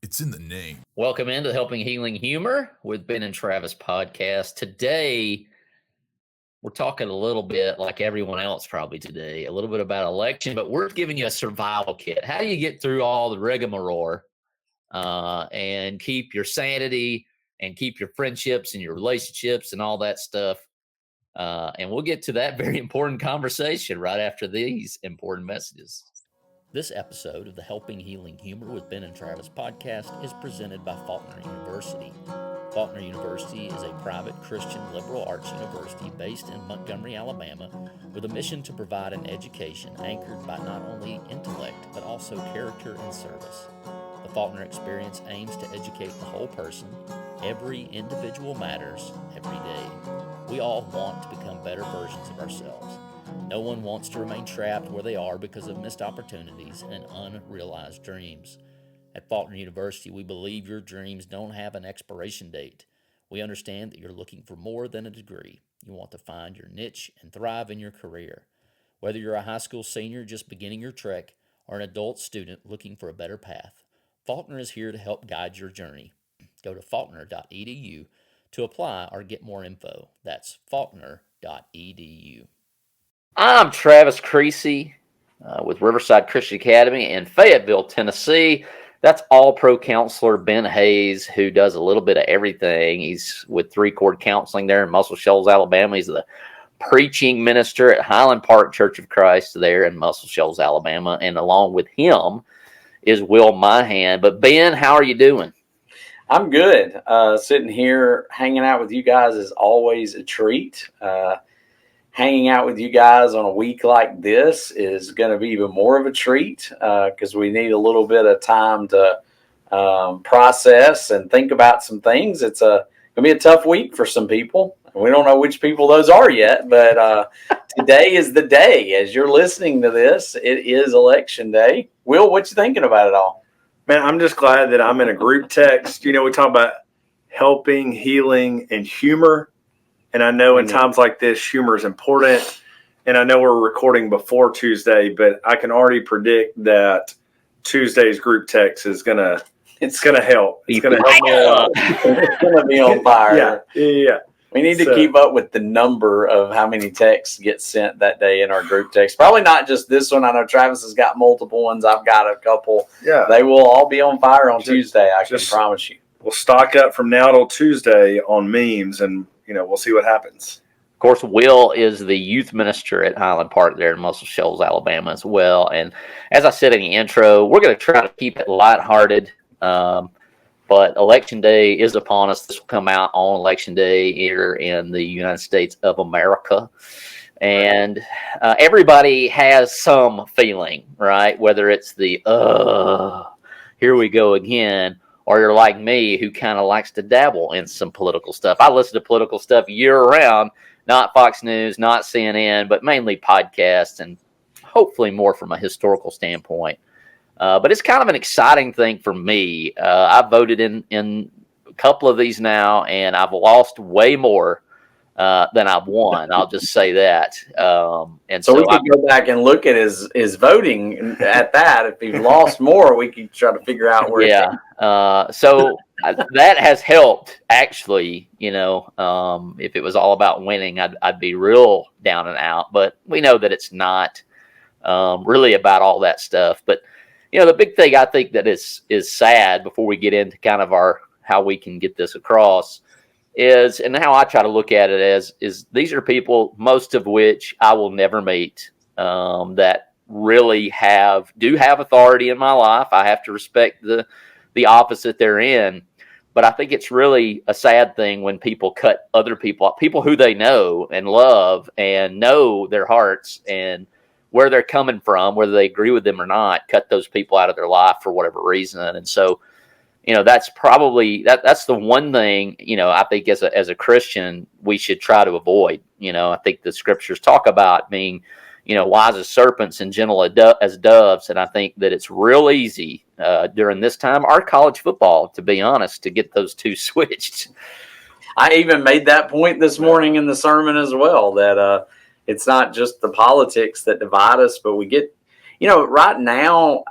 It's in the name. Welcome into the Helping Healing Humor with Ben and Travis podcast. Today, we're talking a little bit like everyone else probably today, a little bit about election, but we're giving you a survival kit. How do you get through all the rigmarole and keep your sanity and keep your friendships and your relationships and all that stuff? And we'll get to that very important conversation right after these important messages. This episode of the Helping Healing Humor with Ben and Travis podcast is presented by Faulkner University. Faulkner University is a private Christian liberal arts university based in Montgomery, Alabama, with a mission to provide an education anchored by not only intellect, but also character and service. The Faulkner experience aims to educate the whole person. Every individual matters every day. We all want to become better versions of ourselves. No one wants to remain trapped where they are because of missed opportunities and unrealized dreams. At Faulkner University, we believe your dreams don't have an expiration date. We understand that you're looking for more than a degree. You want to find your niche and thrive in your career. Whether you're a high school senior just beginning your trek or an adult student looking for a better path, Faulkner is here to help guide your journey. Go to faulkner.edu to apply or get more info. That's faulkner.edu. I'm Travis Creasy with Riverside Christian Academy in Fayetteville, Tennessee. That's All-Pro counselor Ben Hayes, who does a little bit of everything. He's with Three Chord Counseling there in Muscle Shoals, Alabama. He's the preaching minister at Highland Park Church of Christ there in Muscle Shoals, Alabama. And along with him is Will Myhan. But Ben, how are you doing? I'm good. Sitting here hanging out with you guys is always a treat. Hanging out with you guys on a week like this is going to be even more of a treat because we need a little bit of time to process and think about some things. It's going to be a tough week for some people. We don't know which people those are yet, but today is the day. As you're listening to this, it is Election Day. Will, what you thinking about it all? Man, I'm just glad that I'm in a group text. You know, we talk about helping, healing, and humor. And I know in times like this, humor is important. And I know we're recording before Tuesday, but I can already predict that Tuesday's group text is gonna help. It's gonna help me a lot. It's gonna be on fire. Yeah. We need to keep up with the number of how many texts get sent that day in our group text. Probably not just this one. I know Travis has got multiple ones. I've got a couple. Yeah. They will all be on fire on Tuesday. I can promise you. We'll stock up from now till Tuesday on memes, and we'll see what happens. Of course, Will is the youth minister at Highland Park there in Muscle Shoals, Alabama as well. And as I said in the intro, we're going to try to keep it lighthearted. But Election Day is upon us. This will come out on Election Day here in the United States of America. And everybody has some feeling, right? Whether it's the, here we go again, or you're like me who kind of likes to dabble in some political stuff. I listen to political stuff year-round, not Fox News, not CNN, but mainly podcasts and hopefully more from a historical standpoint. But it's kind of an exciting thing for me. I've voted in a couple of these now, and I've lost way more than I've won. I'll just say that. And so we could go back and look at his voting at that. If he lost more, we could try to figure out where. Yeah. So that has helped, actually. If it was all about winning, I'd be real down and out. But we know that it's not really about all that stuff. But the big thing I think that is sad before we get into kind of how we can get this across is, and how I try to look at it is these are people, most of which I will never meet, that really do have authority in my life. I have to respect the office that they're in. But I think it's really a sad thing when people cut other people who they know and love and know their hearts and where they're coming from, whether they agree with them or not, cut those people out of their life for whatever reason. And so, that's probably that's the one thing, I think as a Christian, we should try to avoid. I think the scriptures talk about being, wise as serpents and gentle as doves. And I think that it's real easy during this time, our college football, to be honest, to get those two switched. I even made that point this morning in the sermon as well, that it's not just the politics that divide us, but we get right now,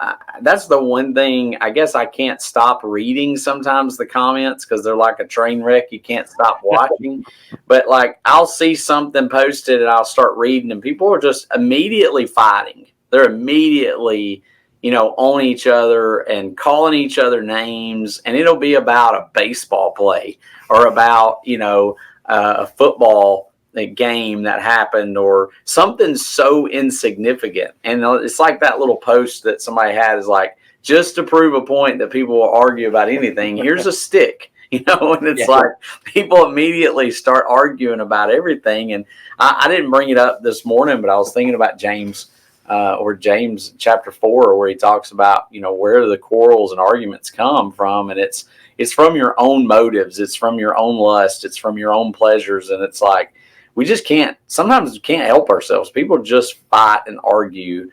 that's the one thing I guess I can't stop reading sometimes the comments because they're like a train wreck. You can't stop watching. But like I'll see something posted and I'll start reading and people are just immediately fighting. They're immediately, on each other and calling each other names. And it'll be about a baseball play or about, a football game that happened or something so insignificant. And it's like that little post that somebody had is like, just to prove a point that people will argue about anything, here's a stick, and it's like people immediately start arguing about everything. And I didn't bring it up this morning, but I was thinking about James chapter 4, where he talks about, where the quarrels and arguments come from. And it's from your own motives. It's from your own lust. It's from your own pleasures. And it's like, sometimes we can't help ourselves. People just fight and argue.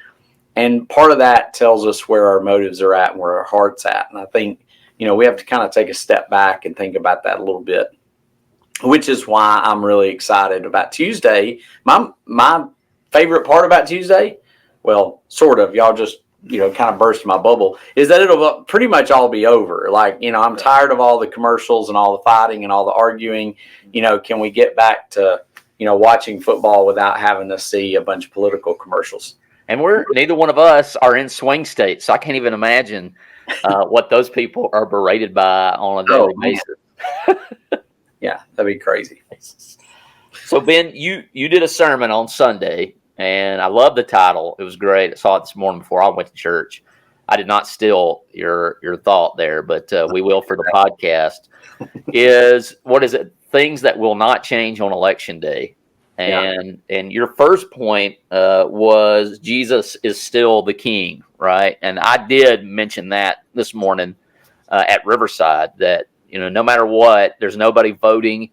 And part of that tells us where our motives are at and where our heart's at. And I think, we have to kind of take a step back and think about that a little bit, which is why I'm really excited about Tuesday. My favorite part about Tuesday, well, sort of, y'all just, kind of burst my bubble, is that it'll pretty much all be over. Like, I'm tired of all the commercials and all the fighting and all the arguing. Can we get back to, watching football without having to see a bunch of political commercials? And neither one of us are in swing states, so I can't even imagine what those people are berated by on a daily basis. Yeah, that'd be crazy. So Ben, you did a sermon on Sunday, and I love the title. It was great. I saw it this morning before I went to church. I did not steal your thought there, but we will for the podcast. What is it? Things that will not change on Election Day. And your first point was Jesus is still the king, right? And I did mention that this morning at Riverside, that no matter what, there's nobody voting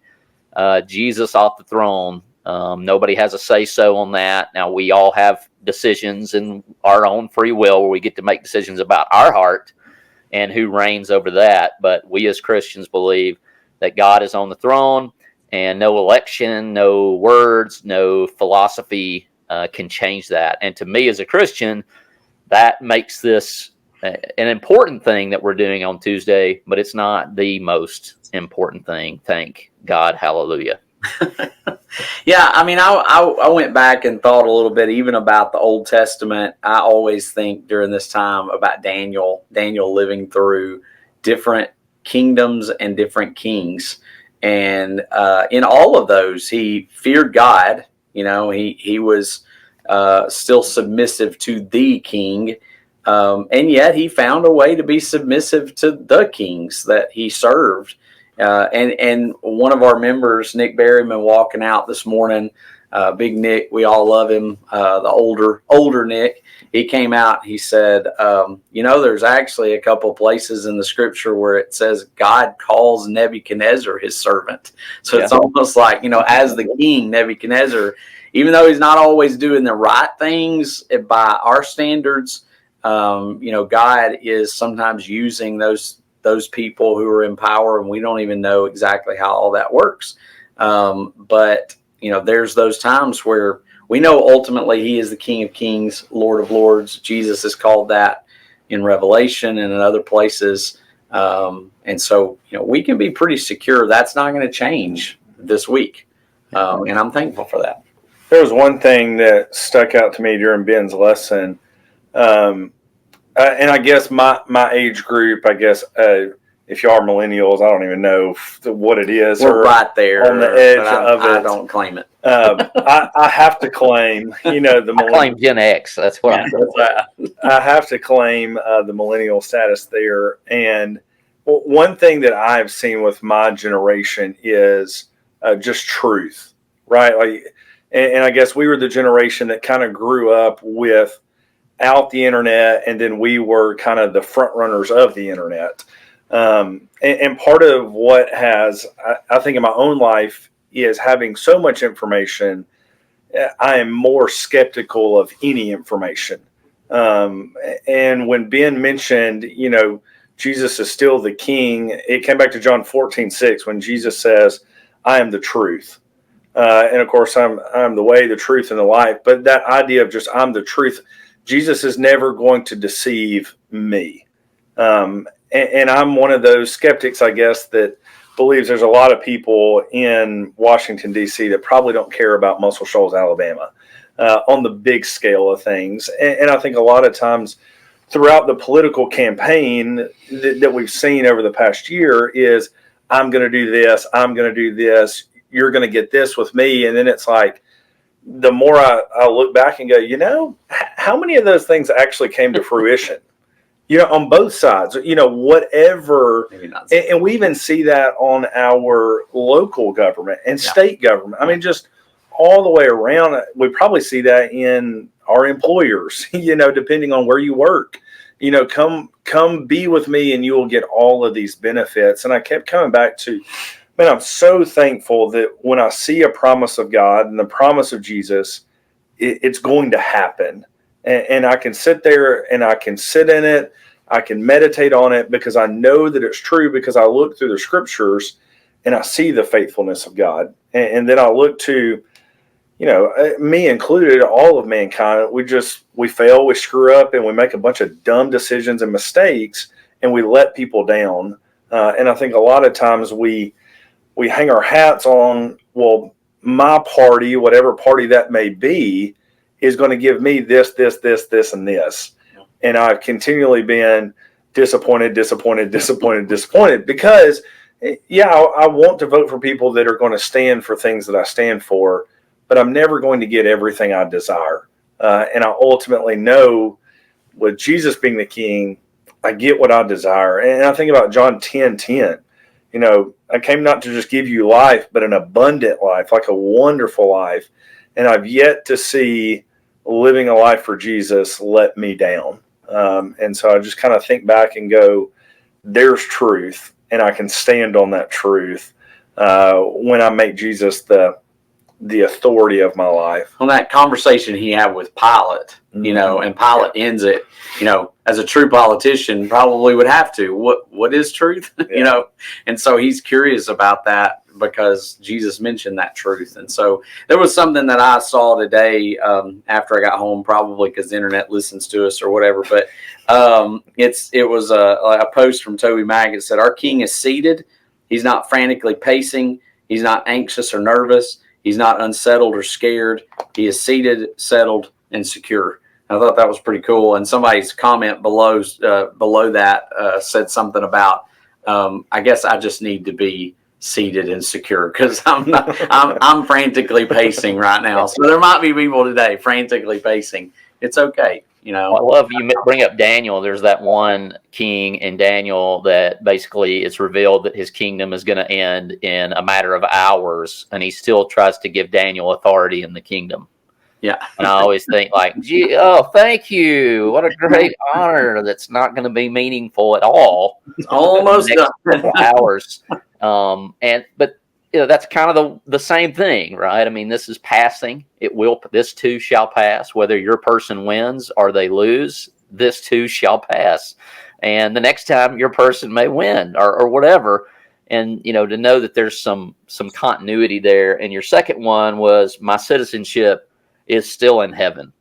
Jesus off the throne. Nobody has a say-so on that. Now, we all have decisions in our own free will where we get to make decisions about our heart and who reigns over that. But we as Christians believe that God is on the throne, and no election, no words, no philosophy can change that. And to me as a Christian, that makes this an important thing that we're doing on Tuesday, but it's not the most important thing. Thank God. Hallelujah. Yeah, I mean, I went back and thought a little bit even about the Old Testament. I always think during this time about Daniel living through different kingdoms and different kings. And in all of those, he feared God. He was still submissive to the king. And yet he found a way to be submissive to the kings that he served. And one of our members, Nick Berryman, walking out this morning, Big Nick, we all love him, the older Nick, he came out, he said, there's actually a couple places in the scripture where it says God calls Nebuchadnezzar his servant. So it's almost like, as the king, Nebuchadnezzar, even though he's not always doing the right things by our standards, God is sometimes using those people who are in power, and we don't even know exactly how all that works. But there's those times where we know ultimately he is the King of Kings, Lord of Lords. Jesus is called that in Revelation and in other places. And so, we can be pretty secure that's not going to change this week. And I'm thankful for that. There was one thing that stuck out to me during Ben's lesson. And I guess my age group, if you are millennials, I don't even know what it is. We're right there on the edge of it. I don't claim it. I have to claim, the millennial. I claim Gen X. That's what I'm doing. I have to claim the millennial status there. And one thing that I've seen with my generation is just truth, right? And I guess we were the generation that kind of grew up without the internet, and then we were kind of the front runners of the internet. And part of what I think in my own life is having so much information, I am more skeptical of any information. And when Ben mentioned, Jesus is still the king, it came back to John 14:6 when Jesus says, I am the truth. And of course, I'm the way, the truth, and the life. But that idea of just I'm the truth, Jesus is never going to deceive me. And I'm one of those skeptics, I guess, that believes there's a lot of people in Washington, D.C. that probably don't care about Muscle Shoals, Alabama, on the big scale of things. And I think a lot of times throughout the political campaign that we've seen over the past year is, I'm going to do this, I'm going to do this, you're going to get this with me. And then it's like, the more I look back and go, how many of those things actually came to fruition? On both sides, whatever. And we even see that on our local government and state government. I mean, just all the way around. We probably see that in our employers, depending on where you work. Come be with me and you will get all of these benefits. And I kept coming back to, man, I'm so thankful that when I see a promise of God and the promise of Jesus, it's going to happen. And I can sit there and I can sit in it. I can meditate on it because I know that it's true, because I look through the scriptures and I see the faithfulness of God. And then I look to, me included, all of mankind. We fail, we screw up, and we make a bunch of dumb decisions and mistakes, and we let people down. And I think a lot of times we hang our hats on, well, my party, whatever party that may be, is going to give me this, and this. And I've continually been disappointed because, I want to vote for people that are going to stand for things that I stand for, but I'm never going to get everything I desire. And I ultimately know, with Jesus being the king, I get what I desire. And I think about John 10:10. I came not to just give you life, but an abundant life, like a wonderful life. And I've yet to see living a life for Jesus let me down. And so I just kind of think back and go, there's truth, and I can stand on that truth when I make Jesus the authority of my life. On that conversation he had with Pilate, and Pilate ends it, as a true politician probably would have to, what is truth? Yeah. And so he's curious about that because Jesus mentioned that truth. And so there was something that I saw today after I got home, probably because the internet listens to us or whatever, but it was a post from Toby Mag. It said, "Our king is seated. He's not frantically pacing. He's not anxious or nervous. He's not unsettled or scared. He is seated, settled, and secure." I thought that was pretty cool. And somebody's comment below that said something about, I guess I just need to be seated and secure because I'm frantically pacing right now. So there might be people today frantically pacing. It's okay. I love you bring up Daniel. There's that one king in Daniel that basically it's revealed that his kingdom is going to end in a matter of hours, and he still tries to give Daniel authority in the kingdom. Yeah. And I always think like, gee, thank you. What a great honor. That's not going to be meaningful at all. It's almost done. Hours. But that's kind of the same thing, right? I mean, this is passing. This too shall pass. Whether your person wins or they lose, this too shall pass. And the next time your person may win or whatever. And, to know that there's some continuity there. And your second one was, my citizenship is still in heaven.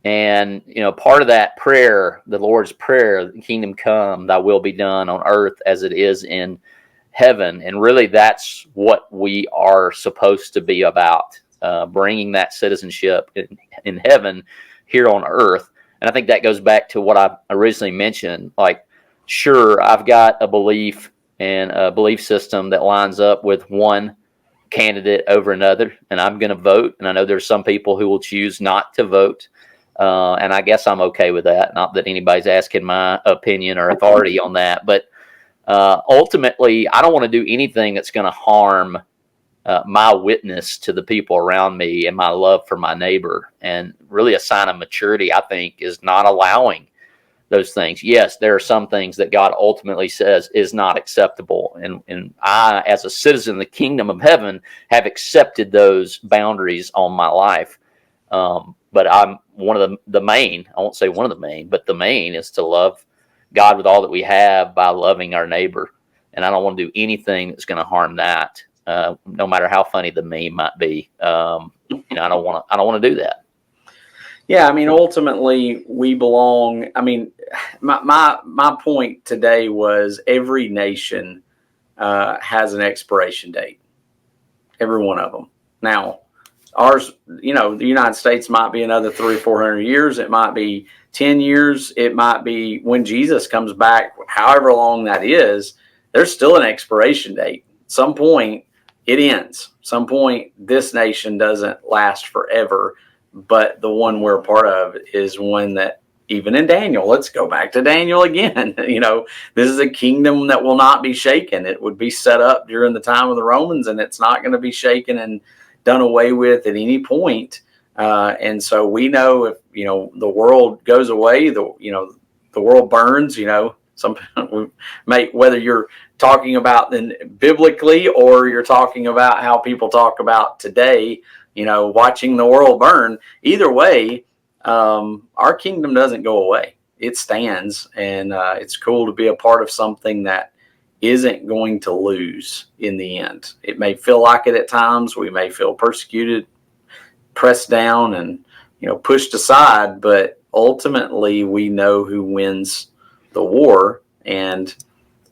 And, part of that prayer, the Lord's Prayer, the kingdom come, thy will be done on earth as it is in heaven. And really that's what we are supposed to be about, bringing that citizenship in heaven here on earth. And I think that goes back to what I originally mentioned. Like, sure, I've got a belief and a belief system that lines up with one candidate over another, and I'm going to vote. And I know there's some people who will choose not to vote. And I guess I'm okay with that. Not that anybody's asking my opinion or authority on that, but ultimately, I don't want to do anything that's going to harm my witness to the people around me and my love for my neighbor. And really a sign of maturity, I think, is not allowing those things. Yes, there are some things that God ultimately says is not acceptable. And I, as a citizen of the kingdom of heaven, have accepted those boundaries on my life. But I'm one of the main, I won't say one of the main, but the main is to love God with all that we have by loving our neighbor. And I don't want to do anything that's going to harm that, no matter how funny the meme might be. I don't want to do that. Yeah, I mean, ultimately, we belong. I mean, my point today was every nation has an expiration date. Every one of them. Now, ours, the United States might be another 300-400 years. It might be 10 years. It might be when Jesus comes back, however long that is, there's still an expiration date. At some point, it ends. Some point, this nation doesn't last forever. But the one we're a part of is one that, even in Daniel, let's go back to Daniel again. This is a kingdom that will not be shaken. It would be set up during the time of the Romans, and it's not going to be shaken and done away with at any point. And so we know if the world goes away, the world burns. Whether you're talking about then biblically or you're talking about how people talk about today, watching the world burn. Either way, our kingdom doesn't go away. It stands, and it's cool to be a part of something that isn't going to lose in the end. It may feel like it at times. We may feel persecuted, pressed down, and pushed aside, but ultimately we know who wins the war, and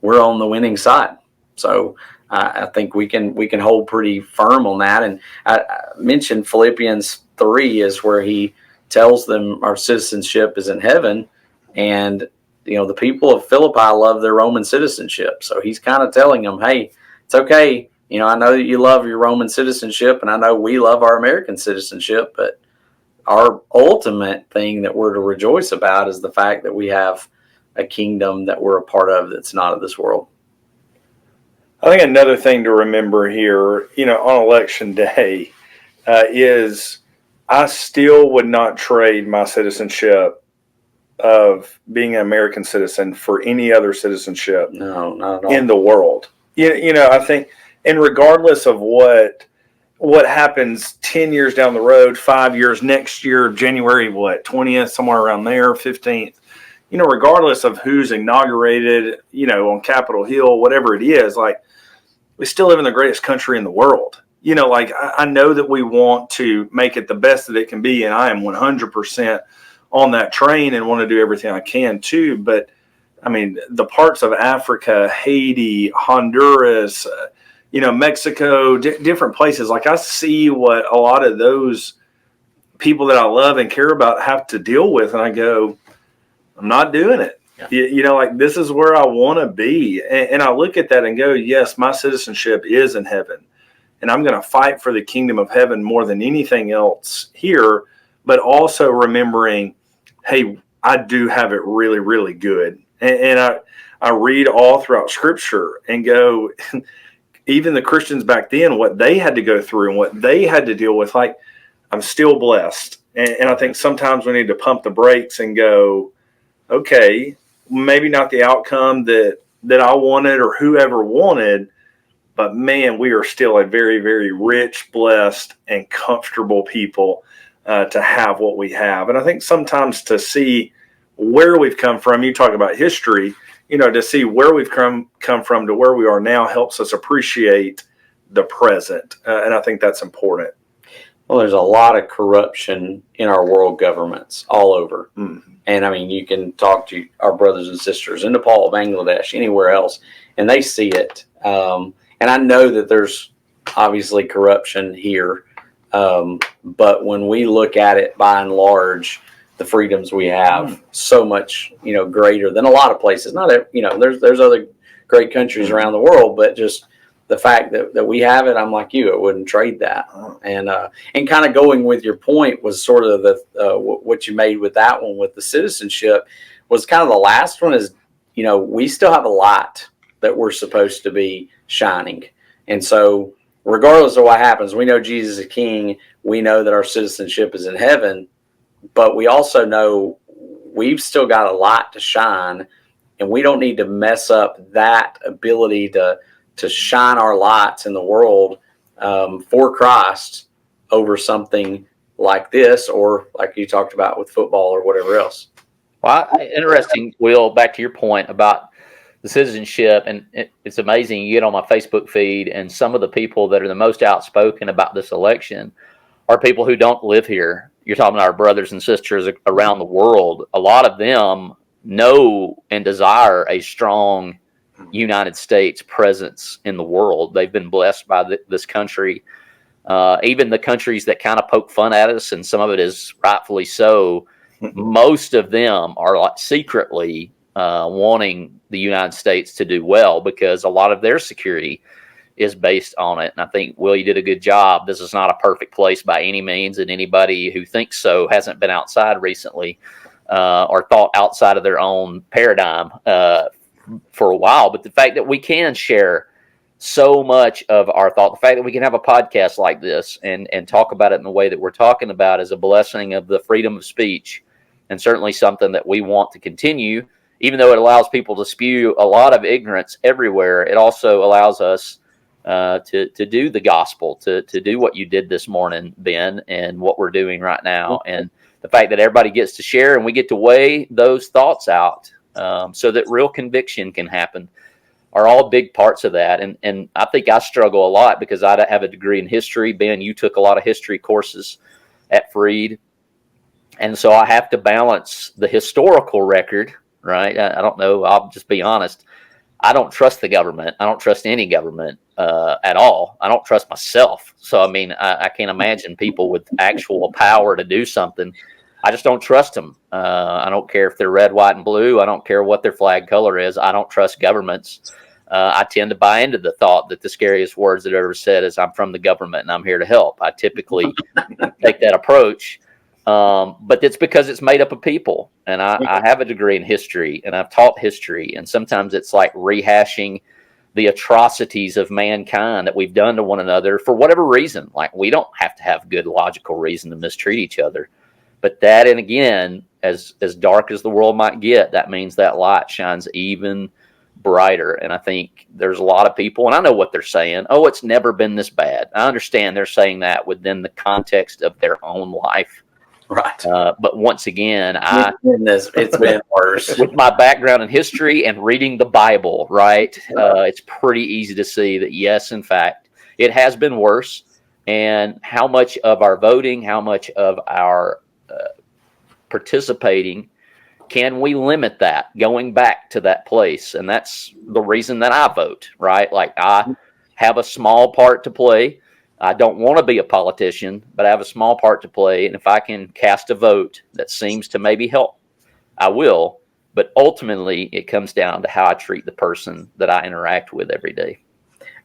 we're on the winning side. So I think we can hold pretty firm on that. And I mentioned Philippians 3 is where he tells them our citizenship is in heaven, and the people of Philippi love their Roman citizenship. So he's kind of telling them, hey, it's okay. I know that you love your Roman citizenship, and I know we love our American citizenship, but our ultimate thing that we're to rejoice about is the fact that we have a kingdom that we're a part of that's not of this world. I think another thing to remember here, on Election Day, is I still would not trade my citizenship of being an American citizen for any other citizenship No, not at all. in the world. I think, and regardless of what happens 10 years down the road, 5 years, next year, January, 20th, somewhere around there, 15th, regardless of who's inaugurated, on Capitol Hill, whatever it is, like, we still live in the greatest country in the world. I know that we want to make it the best that it can be, and I am 100% on that train and want to do everything I can too. But I mean, the parts of Africa, Haiti, Honduras, Mexico, different places, like I see what a lot of those people that I love and care about have to deal with, and I go, I'm not doing it. Yeah. This is where I want to be. And I look at that and go, yes, my citizenship is in heaven. And I'm going to fight for the kingdom of heaven more than anything else here. But also remembering, hey, I do have it really, really good. And I read all throughout Scripture and go, even the Christians back then, what they had to go through and what they had to deal with, like, I'm still blessed. And I think sometimes we need to pump the brakes and go, okay, maybe not the outcome that I wanted or whoever wanted, but man, we are still a very, very rich, blessed, and comfortable people to have what we have. And I think sometimes to see where we've come from, you talk about history, to see where we've come from to where we are now helps us appreciate the present. And I think that's important. Well, there's a lot of corruption in our world governments all over. Mm-hmm. And I mean, you can talk to our brothers and sisters in Nepal, Bangladesh, anywhere else, and they see it. And I know that there's obviously corruption here. But when we look at it by and large, the freedoms we have so much, greater than a lot of places. Not, there's other great countries around the world, but just the fact that we have it, I'm like you, I wouldn't trade that. And kind of going with your point was sort of what you made with that one with the citizenship was kind of the last one is, we still have a light that we're supposed to be shining. And so regardless of what happens, we know Jesus is King. We know that our citizenship is in heaven, but we also know we've still got a light to shine, and we don't need to mess up that ability to shine our lights in the world for Christ over something like this, or like you talked about with football or whatever else. Well, interesting, Will, back to your point about the citizenship, and it's amazing. You get on my Facebook feed, and some of the people that are the most outspoken about this election are people who don't live here. you're talking about our brothers and sisters around the world, a lot of them know and desire a strong United States presence in the world. They've been blessed by this country. Even the countries that kind of poke fun at us, and some of it is rightfully so, most of them are like secretly wanting the United States to do well, because a lot of their security is based on it. And I think, Will, you did a good job. This is not a perfect place by any means, and anybody who thinks so hasn't been outside recently or thought outside of their own paradigm for a while. But the fact that we can share so much of our thought, the fact that we can have a podcast like this and talk about it in the way that we're talking about, is a blessing of the freedom of speech, and certainly something that we want to continue. Even though it allows people to spew a lot of ignorance everywhere, it also allows us to do the gospel, to do what you did this morning, Ben, and what we're doing right now. And the fact that everybody gets to share and we get to weigh those thoughts out so that real conviction can happen are all big parts of that. And I think I struggle a lot because I have a degree in history. Ben, you took a lot of history courses at Freed. And so I have to balance the historical record, right? I don't know. I'll just be honest. I don't trust the government. I don't trust any government at all. I don't trust myself. So, I mean, I can't imagine people with actual power to do something. I just don't trust them. I don't care if they're red, white, and blue. I don't care what their flag color is. I don't trust governments. I tend to buy into the thought that the scariest words that I've ever said is, I'm from the government and I'm here to help. I typically take that approach. But it's because it's made up of people. And I have a degree in history, and I've taught history. And sometimes it's like rehashing the atrocities of mankind that we've done to one another for whatever reason. Like, we don't have to have good logical reason to mistreat each other. But that, and again, as dark as the world might get, that means that light shines even brighter. And I think there's a lot of people, and I know what they're saying. Oh, it's never been this bad. I understand they're saying that within the context of their own life. Right. But once again, it's been worse. With my background in history and reading the Bible, right, it's pretty easy to see that, yes, in fact, it has been worse. And how much of our voting, how much of our participating, can we limit that going back to that place? And that's the reason that I vote, right? Like, I have a small part to play. I don't want to be a politician, but I have a small part to play. And if I can cast a vote that seems to maybe help, I will. But ultimately, it comes down to how I treat the person that I interact with every day.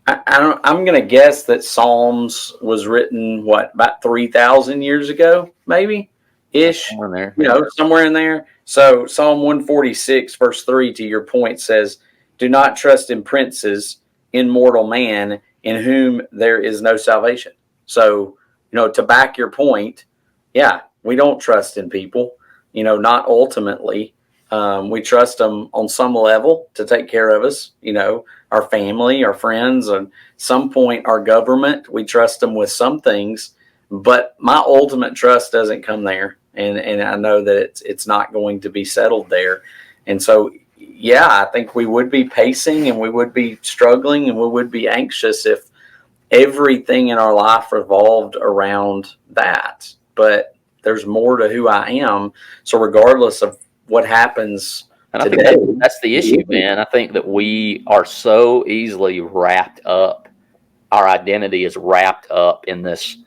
I'm going to guess that Psalms was written, about 3,000 years ago, maybe? Ish. Somewhere in there. Somewhere in there. So Psalm 146, verse 3, to your point, says, "Do not trust in princes, in mortal man, in whom there is no salvation." So, to back your point, yeah, we don't trust in people, not ultimately. We trust them on some level to take care of us, our family, our friends, and some point our government. We trust them with some things, but my ultimate trust doesn't come there. And I know that it's not going to be settled there. And so, yeah, I think we would be pacing and we would be struggling and we would be anxious if everything in our life revolved around that. But there's more to who I am. So regardless of what happens and today, I think that's the issue, man. I think that we are so easily wrapped up. Our identity is wrapped up in this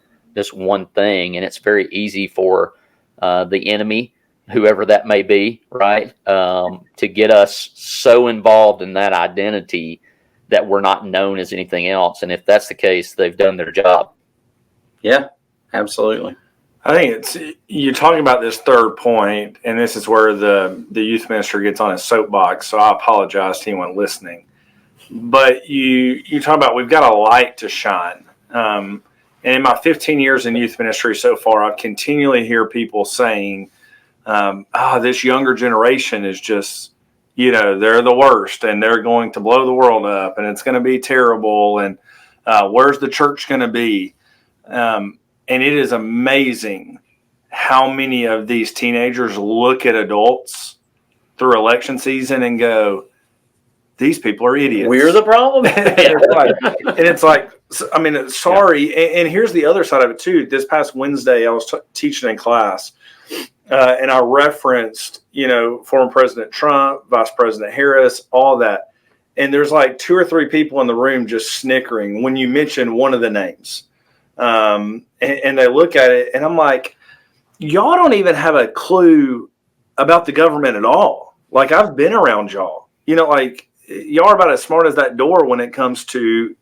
one thing. And it's very easy for the enemy, whoever that may be, right, to get us so involved in that identity that we're not known as anything else. And if that's the case, they've done their job. Yeah, absolutely. I think you're talking about this third point, and this is where the youth minister gets on his soapbox. So I apologize to anyone listening. But you talk about we've got a light to shine. And in my 15 years in youth ministry so far, I've continually hear people saying, this younger generation is just, they're the worst and they're going to blow the world up and it's going to be terrible. And where's the church going to be? And it is amazing how many of these teenagers look at adults through election season and go, these people are idiots. We're the problem. And it's like, So, I mean, sorry. Yeah. And here's the other side of it too. This past Wednesday, I was teaching in class, and I referenced, former President Trump, Vice President Harris, all that. And there's like 2 or 3 people in the room just snickering when you mention one of the names. And they look at it, and I'm like, y'all don't even have a clue about the government at all. Like, I've been around y'all. Like, y'all are about as smart as that door when it comes to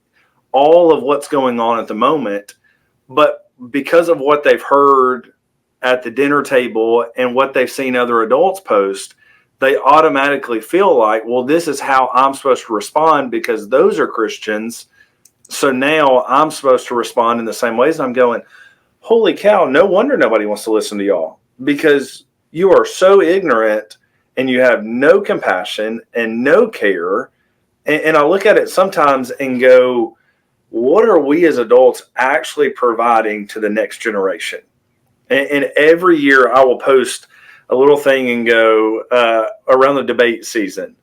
all of what's going on at the moment. But because of what they've heard at the dinner table and what they've seen other adults post, they automatically feel like, well, this is how I'm supposed to respond because those are Christians. So now I'm supposed to respond in the same ways. And I'm going, holy cow, no wonder nobody wants to listen to y'all, because you are so ignorant and you have no compassion and no care. And I look at it sometimes and go, what are we as adults actually providing to the next generation? And every year I will post a little thing and go, around the debate season,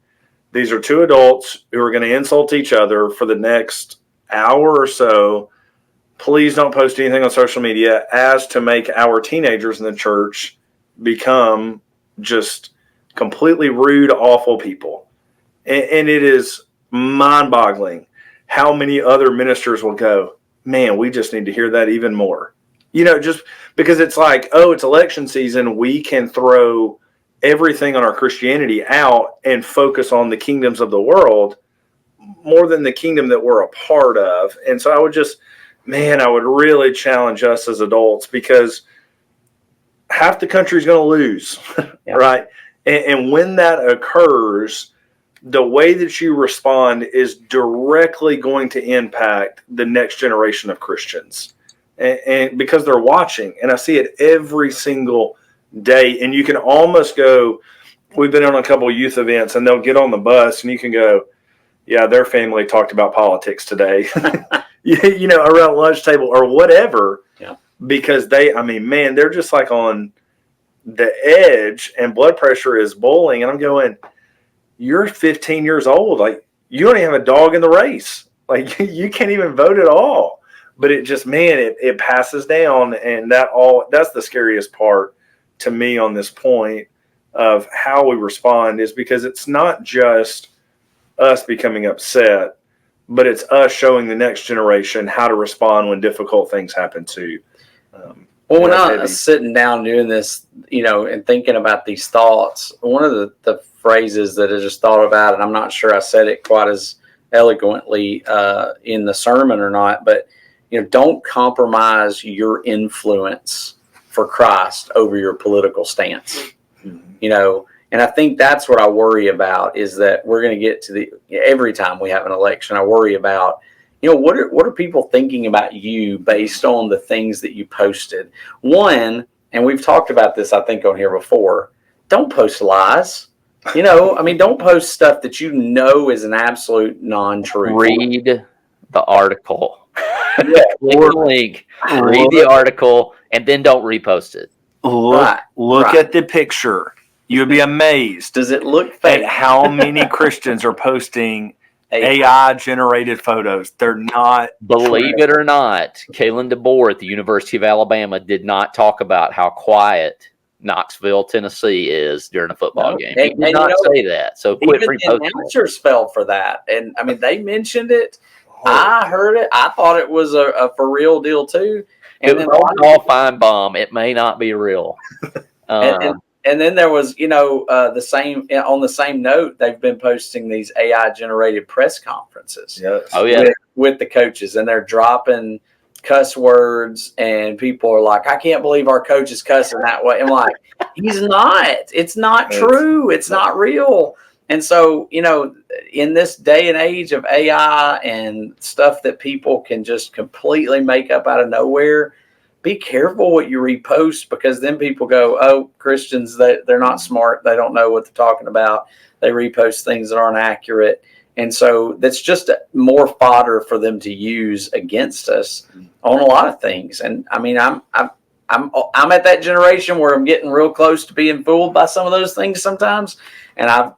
these are 2 adults who are going to insult each other for the next hour or so. Please don't post anything on social media as to make our teenagers in the church become just completely rude, awful people. And it is mind-boggling how many other ministers will go, man, we just need to hear that even more. Just because it's like, oh, it's election season, we can throw everything on our Christianity out and focus on the kingdoms of the world more than the kingdom that we're a part of. And so I would really challenge us as adults, because half the country's going to lose, yeah. Right? And when that occurs, the way that you respond is directly going to impact the next generation of Christians. And because they're watching, and I see it every single day. And you can almost go, we've been on a couple of youth events, and they'll get on the bus and you can go, yeah, their family talked about politics today, around lunch table or whatever. Yeah. Because they're just like on the edge and blood pressure is boiling. And I'm going, you're 15 years old. Like, you don't even have a dog in the race. Like, you can't even vote at all. But it just, it passes down. And that's the scariest part to me on this point of how we respond, is because it's not just us becoming upset, but it's us showing the next generation how to respond when difficult things happen too. When I was sitting down doing this, and thinking about these thoughts, one of the phrases that I just thought about, and I'm not sure I said it quite as eloquently in the sermon or not, but don't compromise your influence for Christ over your political stance. Mm-hmm. And I think that's what I worry about, is that we're going to get to every time we have an election, I worry about, what are people thinking about you based on the things that you posted? One, and we've talked about this, I think, on here before, don't post lies. Don't post stuff that is an absolute non-truth. Read the article. Yeah, click the link, read the article, and then don't repost it. Look at the picture. You'd be amazed. Does it look fake? At how many Christians are posting AI-generated photos? They're not. Believe it or not, Kalen DeBoer at the University of Alabama did not talk about how quiet Knoxville, Tennessee is during a football game. He did not say that. So quit reposting. Even the announcers fell for that. And, they mentioned it. I heard it. I thought it was a for real deal, too. And then all fine bomb. It may not be real. And then there was, the same on the same note, they've been posting these AI generated press conferences. Yes. Oh yeah, with the coaches, and they're dropping cuss words, and people are like, I can't believe our coach is cussing that way. I'm like, he's not. It's not true. It's not real. And so, in this day and age of AI and stuff that people can just completely make up out of nowhere, be careful what you repost, because then people go, oh, Christians, they're not smart. They don't know what they're talking about. They repost things that aren't accurate. And so that's just more fodder for them to use against us on a lot of things. And I'm at that generation where I'm getting real close to being fooled by some of those things sometimes. And I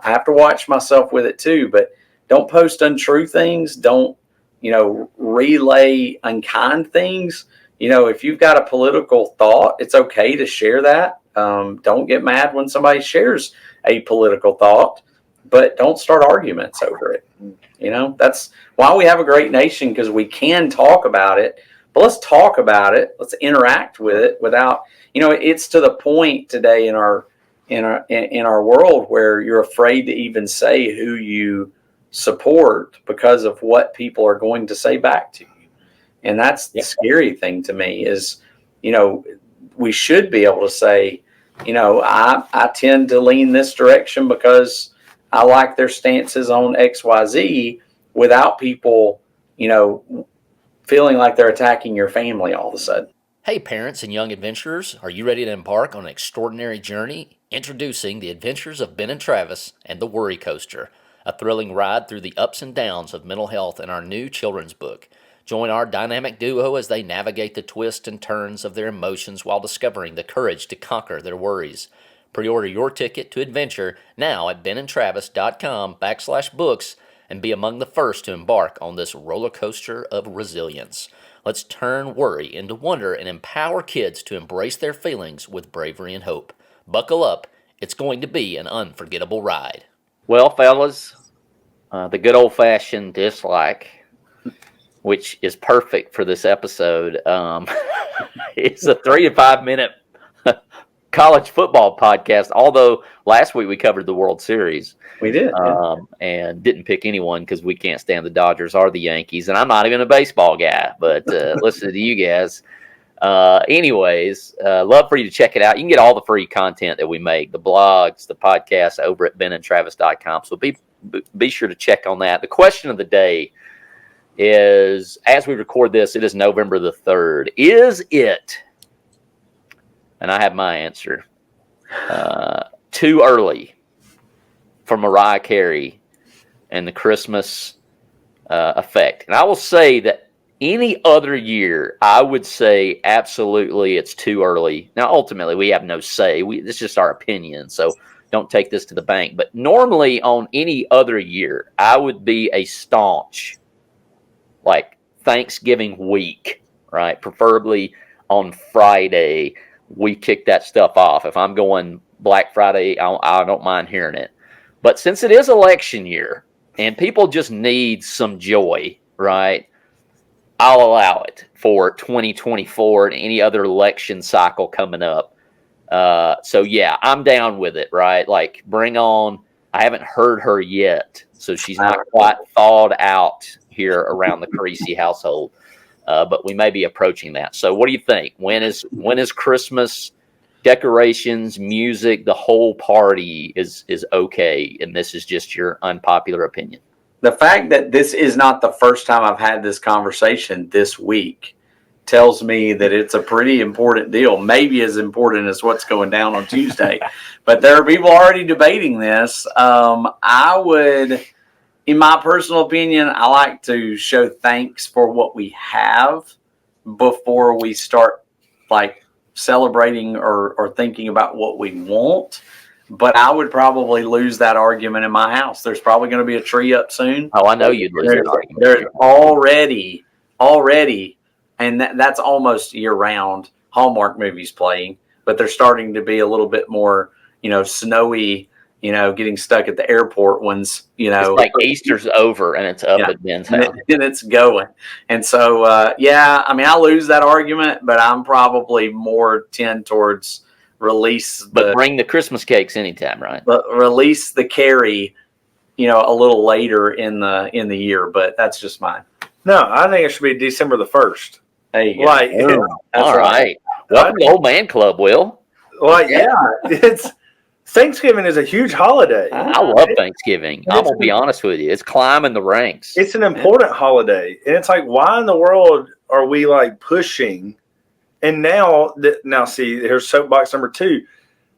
have to watch myself with it too, but don't post untrue things. Don't, relay unkind things. If you've got a political thought, it's okay to share that. Don't get mad when somebody shares a political thought, but don't start arguments over it. That's why we have a great nation, because we can talk about it. But let's talk about it. Let's interact with it without, it's to the point today in our world where you're afraid to even say who you support because of what people are going to say back to you. And that's the scary thing to me is, we should be able to say, I tend to lean this direction because I like their stances on XYZ, without people, feeling like they're attacking your family all of a sudden. Hey parents and young adventurers, are you ready to embark on an extraordinary journey? Introducing The Adventures of Ben and Travis and the Worry Coaster, a thrilling ride through the ups and downs of mental health in our new children's book. Join our dynamic duo as they navigate the twists and turns of their emotions while discovering the courage to conquer their worries. Pre-order your ticket to adventure now at benandtravis.com/books and be among the first to embark on this roller coaster of resilience. Let's turn worry into wonder and empower kids to embrace their feelings with bravery and hope. Buckle up. It's going to be an unforgettable ride. Well, fellas, the good old-fashioned dislike, which is perfect for this episode, it's a 3 to 5 minute college football podcast, although last week we covered the World Series. We did. And didn't pick anyone because we can't stand the Dodgers or the Yankees, and I'm not even a baseball guy, but listen to you guys. Anyways, love for you to check it out. You can get all the free content that we make, the blogs, the podcasts over at benandtravis.com. So be sure to check on that. The question of the day is, as we record this, it is November the 3rd. Is it, and I have my answer, too early for Mariah Carey and the Christmas effect? And I will say that any other year, I would say absolutely it's too early. Now, ultimately, we have no say. This is just our opinion, so don't take this to the bank. But normally on any other year, I would be a staunch, like Thanksgiving week, right? Preferably on Friday, we kick that stuff off. If I'm going Black Friday, I don't mind hearing it. But since it is election year and people just need some joy, right? I'll allow it for 2024 and any other election cycle coming up. So yeah, I'm down with it, right? Like, bring on. I haven't heard her yet, so she's not quite thawed out here around the Creasy household. But we may be approaching that. So what do you think? When is Christmas? Decorations, music, the whole party is okay, and this is just your unpopular opinion. The fact that this is not the first time I've had this conversation this week tells me that it's a pretty important deal, maybe as important as what's going down on Tuesday. But there are people already debating this. I would, in my personal opinion, I like to show thanks for what we have before we start like celebrating or thinking about what we want. But I would probably lose that argument in my house. There's probably going to be a tree up soon. Oh, I know you'd lose that argument. There's already, and that's almost year-round Hallmark movies playing, but they're starting to be a little bit more, snowy, getting stuck at the airport ones, It's like Easter's over and it's up at Ben's house. And it's going. And so, I lose that argument, but I'm probably more tend towards but bring the Christmas cakes anytime, right? Release the carry, a little later in the year, but that's just mine. No, I think it should be December the 1st. There you go. Like, all right. Welcome to the Old Man Club, Will. Well, yeah, it's Thanksgiving is a huge holiday. I love Thanksgiving. I'm going to be honest with you. It's climbing the ranks. It's an important holiday. And it's like, why in the world are we like pushing? And now see, here's soapbox number 2.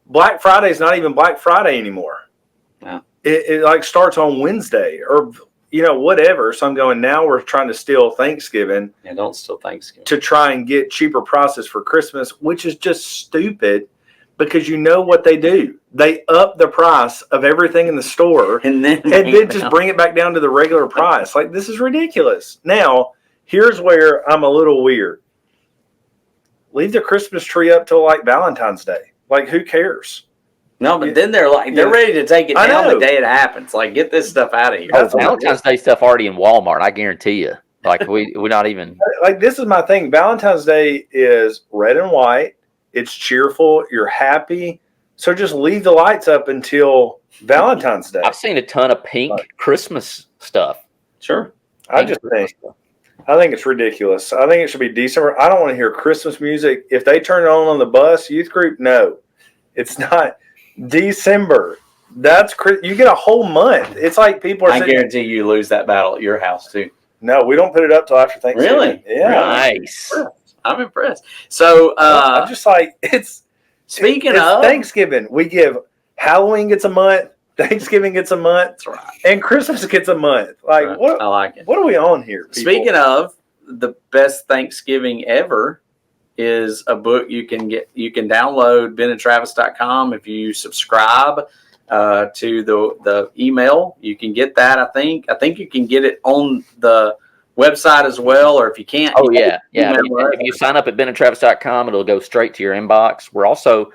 Black Friday is not even Black Friday anymore. Yeah. It like starts on Wednesday or, whatever. So I'm going, now we're trying to steal Thanksgiving. Yeah, don't steal Thanksgiving. To try and get cheaper prices for Christmas, which is just stupid because you know what they do. they up the price of everything in the store And then just bring it back down to the regular price. Like, this is ridiculous. Now, here's where I'm a little weird. Leave the Christmas tree up till like Valentine's Day. Like, who cares? No, but then they're ready to take it down the day it happens. Like, get this stuff out of here. Oh, Valentine's Day stuff already in Walmart. I guarantee you. Like, we're not even. Like, this is my thing. Valentine's Day is red and white. It's cheerful. You're happy. So just leave the lights up until Valentine's Day. I've seen a ton of pink Christmas stuff. Sure. I think it's ridiculous. I think it should be December. I don't want to hear Christmas music. If they turn it on the bus, youth group, no. It's not December. You get a whole month. It's like people are I guarantee you lose that battle at your house, too. No, we don't put it up till after Thanksgiving. Really? Yeah. Nice. I'm impressed. So, I'm just like, it's Thanksgiving. We give Halloween gets a month, Thanksgiving gets a month, that's right, and Christmas gets a month. Like, right. What? I like it. What are we on here? People? Speaking of the best Thanksgiving ever is a book you can download, benandtravis.com. If you subscribe to the email, you can get that. I think you can get it on the website as well, or if you can't. Oh, yeah. If you sign up at benandtravis.com, it'll go straight to your inbox. We're also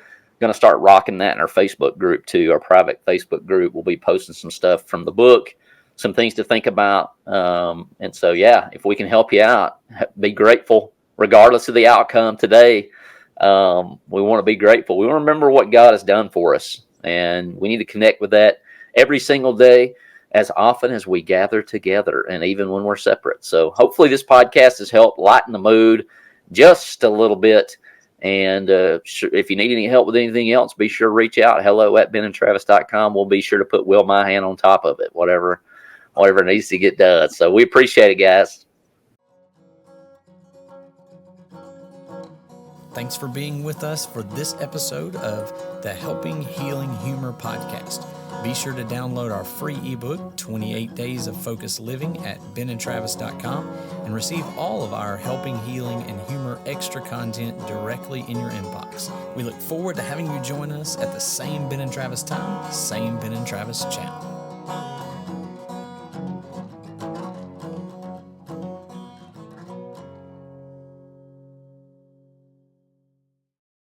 going to start rocking that in our Facebook group, too. Our private Facebook group. We'll be posting some stuff from the book, some things to think about. And so, yeah, if we can help you out, be grateful, regardless of the outcome today. We want to be grateful. We want to remember what God has done for us. And we need to connect with that every single day, as often as we gather together, and even when we're separate. So hopefully this podcast has helped lighten the mood just a little bit. And if you need any help with anything else, be sure to reach out. hello@benandtravis.com. We'll be sure to put Will Mahan on top of it, whatever needs to get done. So we appreciate it, guys. Thanks for being with us for this episode of the Helping Healing Humor podcast. Be sure to download our free ebook, 28 Days of Focused Living, at benandtravis.com and receive all of our Helping Healing and Humor extra content directly in your inbox. We look forward to having you join us at the same Ben and Travis time, same Ben and Travis channel.